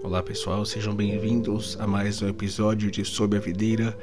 Olá pessoal, sejam bem-vindos a mais um episódio de Sob a Videira.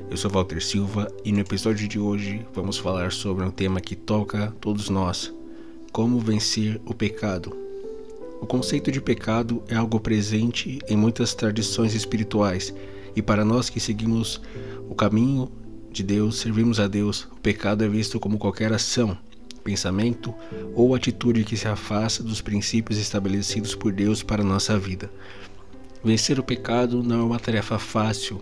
Eu sou Walter Silva e no episódio de hoje vamos falar sobre um tema que toca todos nós: como vencer o pecado. O conceito de pecado é algo presente em muitas tradições espirituais e para nós que seguimos o caminho de Deus, servimos a Deus, o pecado é visto como qualquer ação, pensamento ou atitude que se afasta dos princípios estabelecidos por Deus para a nossa vida. Vencer o pecado não é uma tarefa fácil,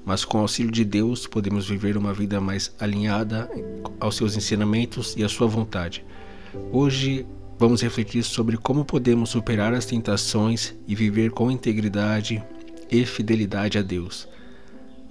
mas com o auxílio de Deus podemos viver uma vida mais alinhada aos seus ensinamentos e à sua vontade. Hoje vamos refletir sobre como podemos superar as tentações e viver com integridade e fidelidade a Deus.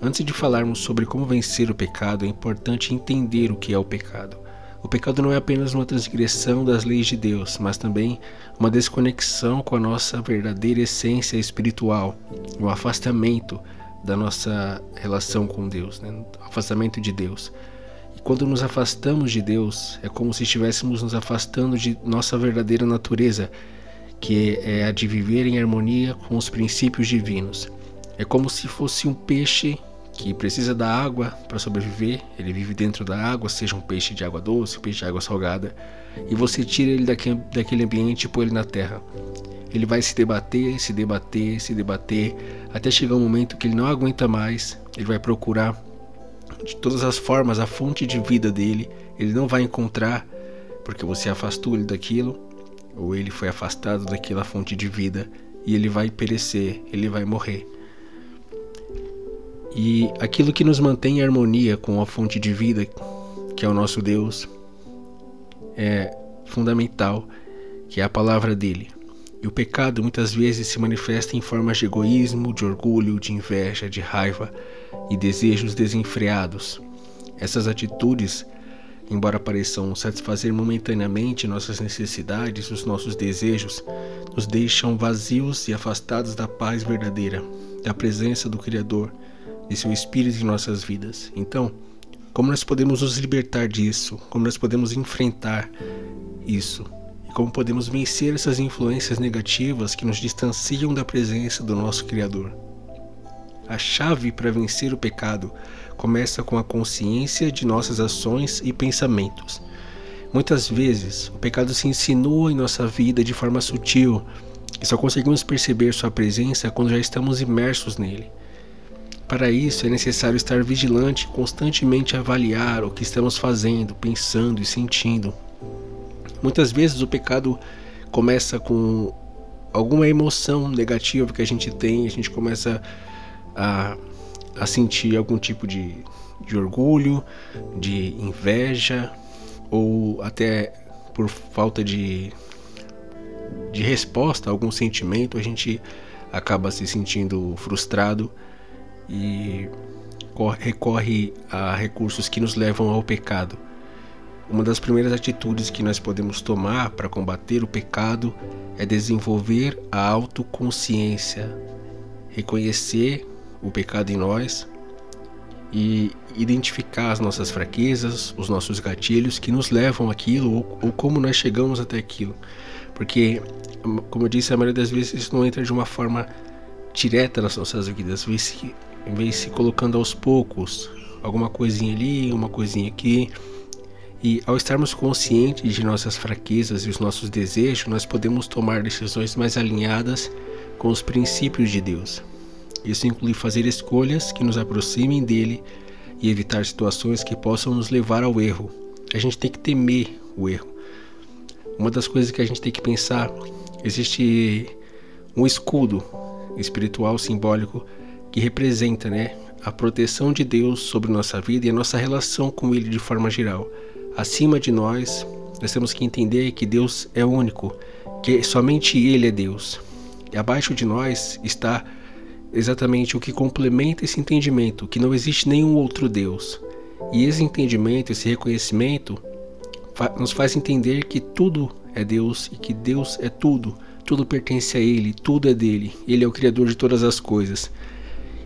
Antes de falarmos sobre como vencer o pecado, é importante entender o que é o pecado. O pecado não é apenas uma transgressão das leis de Deus, mas também uma desconexão com a nossa verdadeira essência espiritual, um afastamento da nossa relação com Deus, um afastamento de Deus. E quando nos afastamos de Deus, é como se estivéssemos nos afastando de nossa verdadeira natureza, que é a de viver em harmonia com os princípios divinos. É como se fosse um peixe que precisa da água para sobreviver. Ele vive dentro da água, seja um peixe de água doce, um peixe de água salgada, e você tira ele daquele ambiente e põe ele na terra. Ele vai se debater, até chegar um momento que ele não aguenta mais. Ele vai procurar de todas as formas a fonte de vida dele. Ele não vai encontrar, porque você afastou ele daquilo, ou ele foi afastado daquela fonte de vida, e ele vai perecer, ele vai morrer. E aquilo que nos mantém em harmonia com a fonte de vida, que é o nosso Deus, é fundamental, que é a palavra dele. E o pecado muitas vezes se manifesta em formas de egoísmo, de orgulho, de inveja, de raiva e desejos desenfreados. Essas atitudes, embora pareçam satisfazer momentaneamente nossas necessidades, os nossos desejos, nos deixam vazios e afastados da paz verdadeira, da presença do Criador, de seu Espírito em nossas vidas. Então, como nós podemos nos libertar disso? Como nós podemos enfrentar isso? E como podemos vencer essas influências negativas que nos distanciam da presença do nosso Criador? A chave para vencer o pecado começa com a consciência de nossas ações e pensamentos. Muitas vezes, o pecado se insinua em nossa vida de forma sutil e só conseguimos perceber sua presença quando já estamos imersos nele. Para isso é necessário estar vigilante e constantemente avaliar o que estamos fazendo, pensando e sentindo. Muitas vezes o pecado começa com alguma emoção negativa que a gente tem, a gente começa a sentir algum tipo de orgulho, de inveja, ou até por falta de resposta a algum sentimento, a gente acaba se sentindo frustrado e recorre a recursos que nos levam ao pecado. Uma das primeiras atitudes que nós podemos tomar para combater o pecado é desenvolver a autoconsciência, reconhecer o pecado em nós e identificar as nossas fraquezas, os nossos gatilhos que nos levam àquilo ou como nós chegamos até aquilo. Porque, como eu disse, a maioria das vezes isso não entra de uma forma direta nas nossas vidas, vem se colocando aos poucos, alguma coisinha ali, uma coisinha aqui. E ao estarmos conscientes de nossas fraquezas e os nossos desejos, nós podemos tomar decisões mais alinhadas com os princípios de Deus. Isso inclui fazer escolhas que nos aproximem dele e evitar situações que possam nos levar ao erro. A gente tem que temer o erro. Uma das coisas que a gente tem que pensar, existe um escudo espiritual simbólico que representa, a proteção de Deus sobre nossa vida e a nossa relação com ele de forma geral. Acima de nós temos que entender que Deus é único, que somente ele é Deus. E abaixo de nós está exatamente o que complementa esse entendimento, que não existe nenhum outro Deus. E esse entendimento, esse reconhecimento nos faz entender que tudo é Deus e que Deus é tudo. Tudo pertence a ele, tudo é dele. Ele é o Criador de todas as coisas.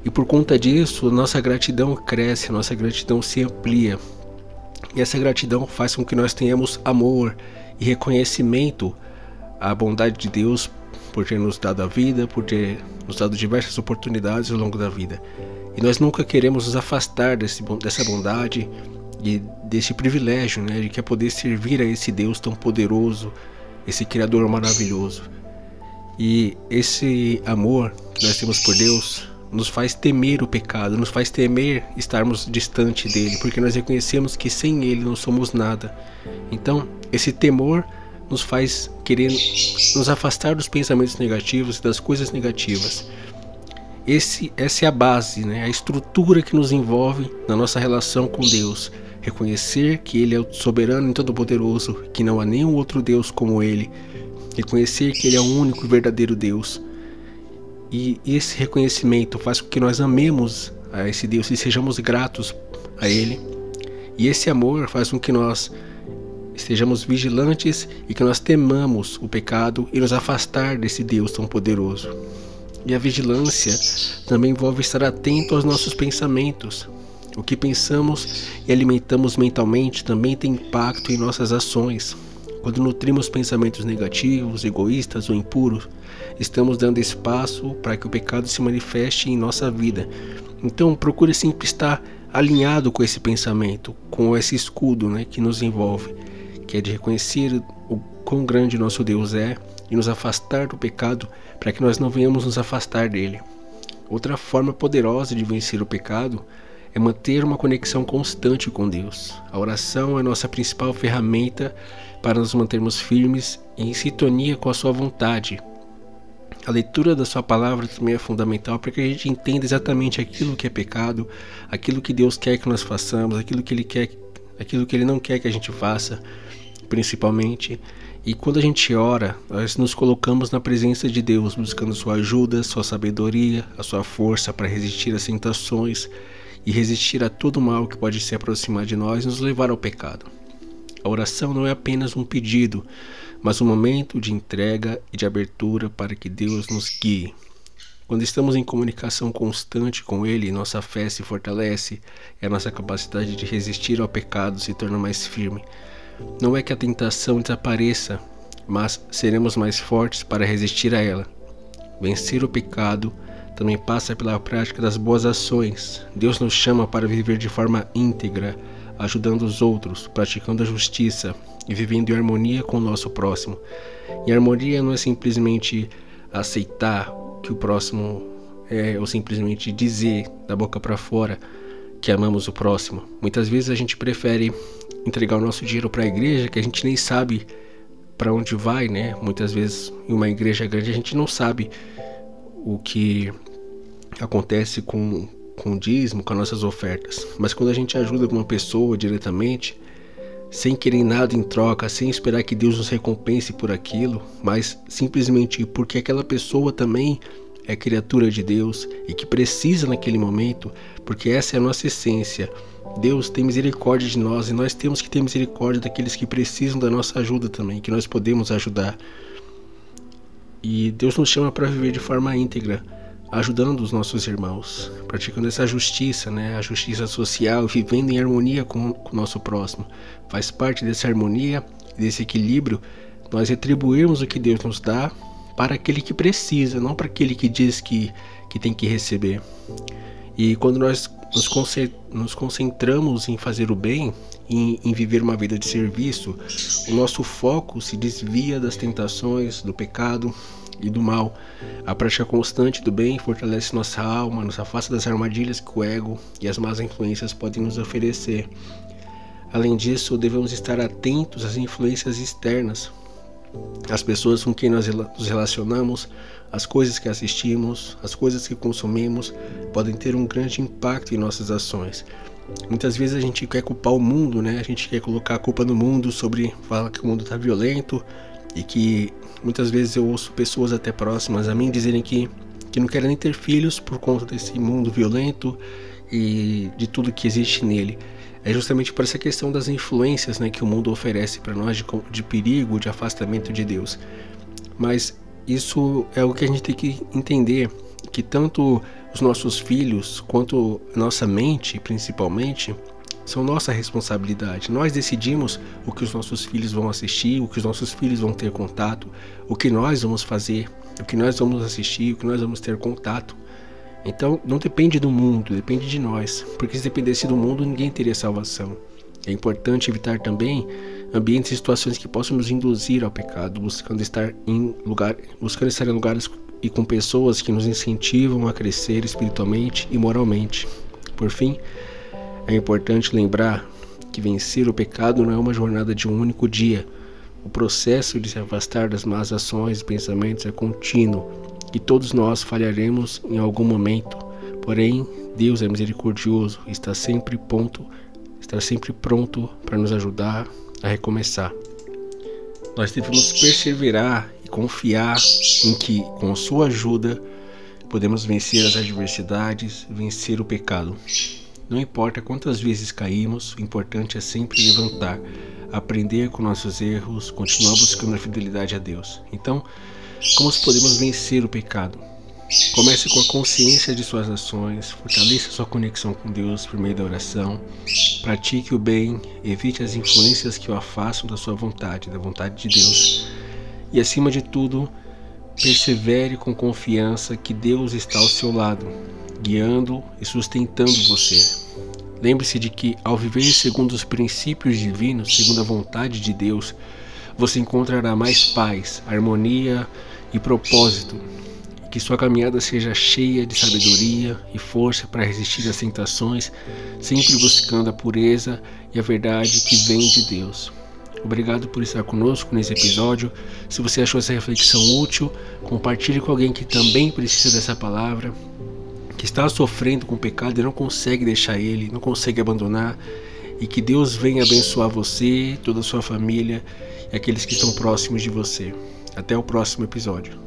E por conta disso, nossa gratidão cresce, nossa gratidão se amplia. E essa gratidão faz com que nós tenhamos amor e reconhecimento à bondade de Deus por ter nos dado a vida, por ter nos dado diversas oportunidades ao longo da vida. E nós nunca queremos nos afastar dessa bondade e desse privilégio, né, de que é poder servir a esse Deus tão poderoso, esse Criador maravilhoso. E esse amor que nós temos por Deus nos faz temer o pecado, nos faz temer estarmos distante dele, porque nós reconhecemos que sem ele não somos nada. Então, esse temor nos faz querer nos afastar dos pensamentos negativos e das coisas negativas. Essa é a base, né? A estrutura que nos envolve na nossa relação com Deus. Reconhecer que Ele é o soberano e todo-poderoso, que não há nenhum outro Deus como Ele. Reconhecer que Ele é o único e verdadeiro Deus. E esse reconhecimento faz com que nós amemos a esse Deus e sejamos gratos a Ele. E esse amor faz com que nós estejamos vigilantes e que nós temamos o pecado e nos afastar desse Deus tão poderoso. E a vigilância também envolve estar atento aos nossos pensamentos. O que pensamos e alimentamos mentalmente também tem impacto em nossas ações. Quando nutrimos pensamentos negativos, egoístas ou impuros, estamos dando espaço para que o pecado se manifeste em nossa vida. Então procure sempre estar alinhado com esse pensamento, com esse escudo, né, que nos envolve, que é de reconhecer o quão grande nosso Deus é e nos afastar do pecado para que nós não venhamos nos afastar dele. Outra forma poderosa de vencer o pecado é manter uma conexão constante com Deus. A oração é a nossa principal ferramenta para nos mantermos firmes e em sintonia com a sua vontade. A leitura da sua palavra também é fundamental para que a gente entenda exatamente aquilo que é pecado, aquilo que Deus quer que nós façamos, aquilo que Ele não quer que a gente faça, principalmente. E quando a gente ora, nós nos colocamos na presença de Deus, buscando sua ajuda, sua sabedoria, a sua força para resistir às tentações e resistir a todo mal que pode se aproximar de nós e nos levar ao pecado. A oração não é apenas um pedido, mas um momento de entrega e de abertura para que Deus nos guie. Quando estamos em comunicação constante com Ele, nossa fé se fortalece e a nossa capacidade de resistir ao pecado se torna mais firme. Não é que a tentação desapareça, mas seremos mais fortes para resistir a ela. Vencer o pecado também passa pela prática das boas ações. Deus nos chama para viver de forma íntegra, ajudando os outros, praticando a justiça e vivendo em harmonia com o nosso próximo. E harmonia não é simplesmente aceitar que o próximo é, ou simplesmente dizer da boca para fora que amamos o próximo. Muitas vezes a gente prefere entregar o nosso dinheiro para a igreja, que a gente nem sabe para onde vai, né? Muitas vezes em uma igreja grande a gente não sabe o que acontece com o dízimo, com as nossas ofertas. Mas quando a gente ajuda uma pessoa diretamente, sem querer nada em troca, sem esperar que Deus nos recompense por aquilo, mas simplesmente porque aquela pessoa também é criatura de Deus e que precisa naquele momento, porque essa é a nossa essência. Deus tem misericórdia de nós e nós temos que ter misericórdia daqueles que precisam da nossa ajuda também, que nós podemos ajudar. E Deus nos chama para viver de forma íntegra, ajudando os nossos irmãos, praticando essa justiça, né? A justiça social, vivendo em harmonia com o nosso próximo. Faz parte dessa harmonia, desse equilíbrio, nós retribuirmos o que Deus nos dá para aquele que precisa, não para aquele que diz que tem que receber. E quando nós nos concentramos em fazer o bem, em viver uma vida de serviço, o nosso foco se desvia das tentações, do pecado e do mal. A prática constante do bem fortalece nossa alma, nos afasta das armadilhas que o ego e as más influências podem nos oferecer. Além disso, devemos estar atentos às influências externas, as pessoas com quem nós nos relacionamos, as coisas que assistimos, as coisas que consumimos podem ter um grande impacto em nossas ações. Muitas vezes a gente quer culpar o mundo, né? A gente quer colocar a culpa no mundo falar que o mundo está violento, e que muitas vezes eu ouço pessoas até próximas a mim dizerem que não querem nem ter filhos por conta desse mundo violento e de tudo que existe nele. É justamente por essa questão das influências, né, que o mundo oferece para nós de perigo, de afastamento de Deus. Mas isso é o que a gente tem que entender, que tanto os nossos filhos quanto nossa mente, principalmente, são nossa responsabilidade. Nós decidimos o que os nossos filhos vão assistir, o que os nossos filhos vão ter contato, o que nós vamos fazer, o que nós vamos assistir, o que nós vamos ter contato. Então não depende do mundo, depende de nós, porque se dependesse do mundo ninguém teria salvação. É importante evitar também ambientes e situações que possam nos induzir ao pecado, buscando estar em lugares e com pessoas que nos incentivam a crescer espiritualmente e moralmente. Por fim, é importante lembrar que vencer o pecado não é uma jornada de um único dia. O processo de se afastar das más ações e pensamentos é contínuo, e todos nós falharemos em algum momento. Porém, Deus é misericordioso e está sempre pronto para nos ajudar a recomeçar. Nós devemos perseverar e confiar em que, com sua ajuda, podemos vencer as adversidades, vencer o pecado. Não importa quantas vezes caímos, o importante é sempre levantar, aprender com nossos erros, continuar buscando a fidelidade a Deus. Então, como podemos vencer o pecado? Comece com a consciência de suas ações, fortaleça sua conexão com Deus por meio da oração, pratique o bem, evite as influências que o afastam da sua vontade, da vontade de Deus. E acima de tudo, persevere com confiança que Deus está ao seu lado, guiando e sustentando você. Lembre-se de que, ao viver segundo os princípios divinos, segundo a vontade de Deus, você encontrará mais paz, harmonia e propósito. Que sua caminhada seja cheia de sabedoria e força para resistir às tentações, sempre buscando a pureza e a verdade que vem de Deus. Obrigado por estar conosco nesse episódio. Se você achou essa reflexão útil, compartilhe com alguém que também precisa dessa palavra, que está sofrendo com o pecado e não consegue deixar ele, não consegue abandonar, e que Deus venha abençoar você, toda a sua família e aqueles que estão próximos de você. Até o próximo episódio.